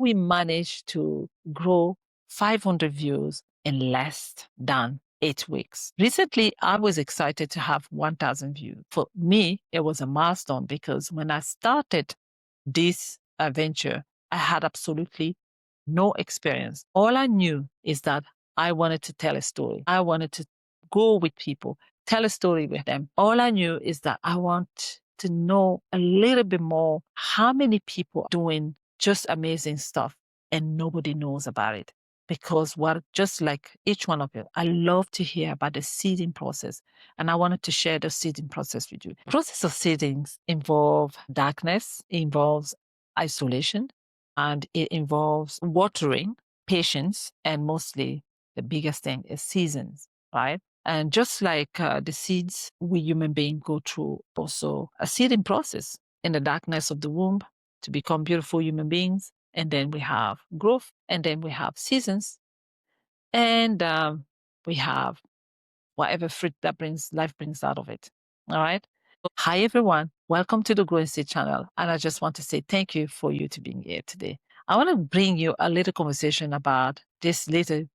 we managed to grow 500 views in less than 8 weeks. Recently, I was excited to have 1,000 views. For me, it was a milestone because when I started this venture, I had absolutely no experience. All I knew is that I wanted to tell a story. I wanted to go with people, tell a story with them. All I knew is that I want to know a little bit more how many people are doing just amazing stuff and nobody knows about it. Because what, just like each one of you, I love to hear about the seeding process. And I wanted to share the seeding process with you. The process of seeding involves darkness, involves isolation, and it involves watering, patience, and mostly the biggest thing is seasons, right? And just like the seeds we human beings go through, also a seeding process in the darkness of the womb to become beautiful human beings. And then we have growth, and then we have seasons, and we have whatever fruit that brings life brings out of it. All right. Hi, everyone. Welcome to the Growing Seed channel. And I just want to say thank you for you to being here today. I want to bring you a little conversation about this little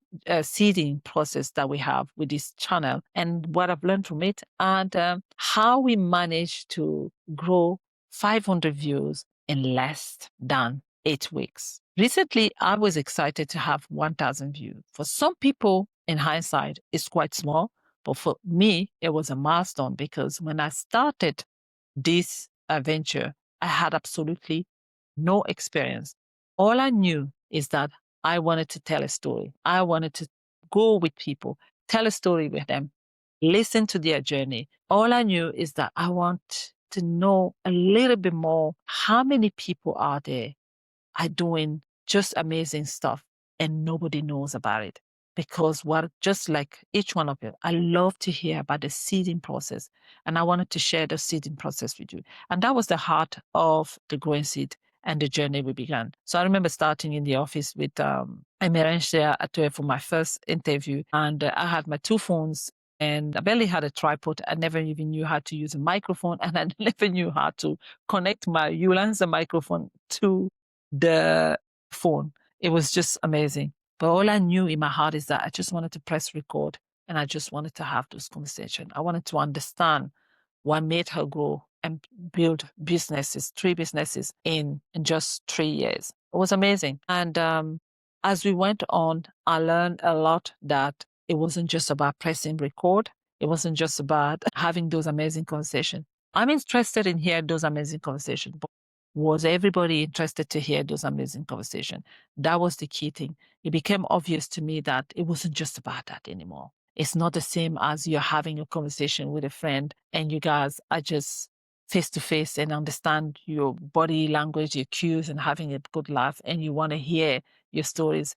seeding process that we have with this channel and what I've learned from it and how we managed to grow 500 views in less than 8 weeks. Recently, I was excited to have 1,000 views. For some people, in hindsight, it's quite small. But for me, it was a milestone because when I started this venture, I had absolutely no experience. All I knew is that I wanted to tell a story. I wanted to go with people, tell a story with them, listen to their journey. All I knew is that I want to know a little bit more how many people are there are doing just amazing stuff and nobody knows about it. Because what, just like each one of you, I love to hear about the seeding process. And I wanted to share the seeding process with you. And that was the heart of the Growing Seed and the journey we began. So I remember starting in the office with I arranged there at 12 for my first interview. And I had my two phones and I barely had a tripod. I never even knew how to use a microphone. And I never knew how to connect my Ulanza microphone to the phone. It was just amazing. But all I knew in my heart is that I just wanted to press record and I just wanted to have those conversations. I wanted to understand what made her grow and build businesses, 3 businesses in just 3 years. It was amazing. And as we went on, I learned a lot that it wasn't just about pressing record. It wasn't just about having those amazing conversations. I'm interested in hearing those amazing conversations, but was everybody interested to hear those amazing conversations? That was the key thing. It became obvious to me that it wasn't just about that anymore. It's not the same as you're having a conversation with a friend and you guys are just face to face and understand your body language, your cues, and having a good laugh, and you want to hear your stories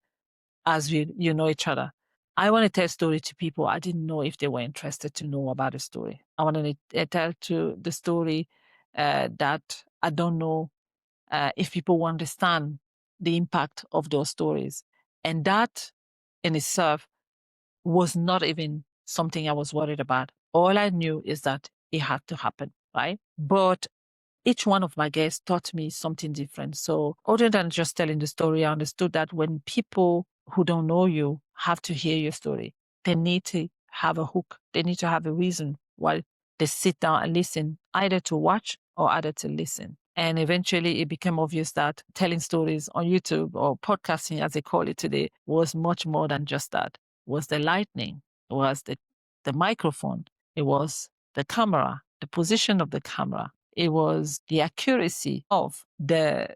as you know each other. I want to tell story to people. I didn't know if they were interested to know about the story. I want to tell to the story that I don't know if people will understand the impact of those stories. And that in itself was not even something I was worried about. All I knew is that it had to happen, right? But each one of my guests taught me something different. So other than just telling the story, I understood that when people who don't know you have to hear your story, they need to have a hook. They need to have a reason why they sit down and listen, either to watch or either to listen. And eventually it became obvious that telling stories on YouTube or podcasting, as they call it today, was much more than just that. It was the lightning, it was the microphone, it was the camera, the position of the camera, it was the accuracy of the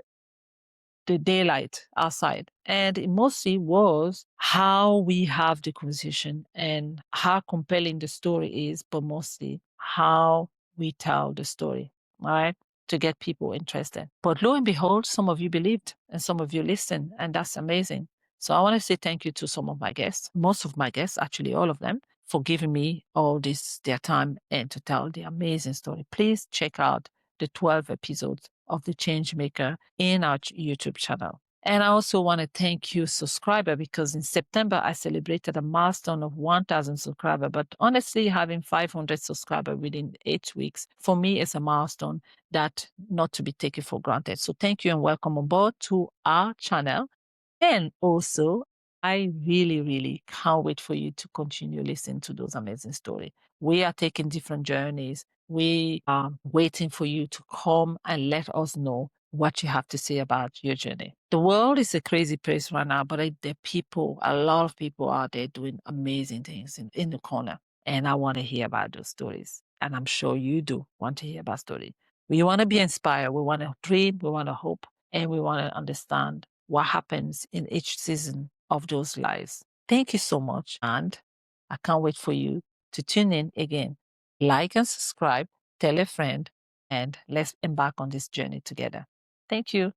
daylight outside. And it mostly was how we have the conversation and how compelling the story is, but mostly how we tell the story, all right, to get people interested. But lo and behold, some of you believed and some of you listened, and that's amazing. So I want to say thank you to some of my guests, most of my guests, actually all of them, for giving me all this, their time and to tell the amazing story. Please check out the 12 episodes of The Changemaker in our YouTube channel. And I also want to thank you, subscriber, because in September I celebrated a milestone of 1,000 subscribers. But honestly, having 500 subscribers within 8 weeks, for me, is a milestone that not to be taken for granted. So thank you and welcome aboard to our channel. And also, I really, really can't wait for you to continue listening to those amazing stories. We are taking different journeys. We are waiting for you to come and let us know what you have to say about your journey. The world is a crazy place right now, but there are people, a lot of people out there doing amazing things in the corner. And I want to hear about those stories. And I'm sure you do want to hear about stories. We want to be inspired. We want to dream. We want to hope. And we want to understand what happens in each season of those lives. Thank you so much. And I can't wait for you to tune in again. Like and subscribe, tell a friend, and let's embark on this journey together. Thank you.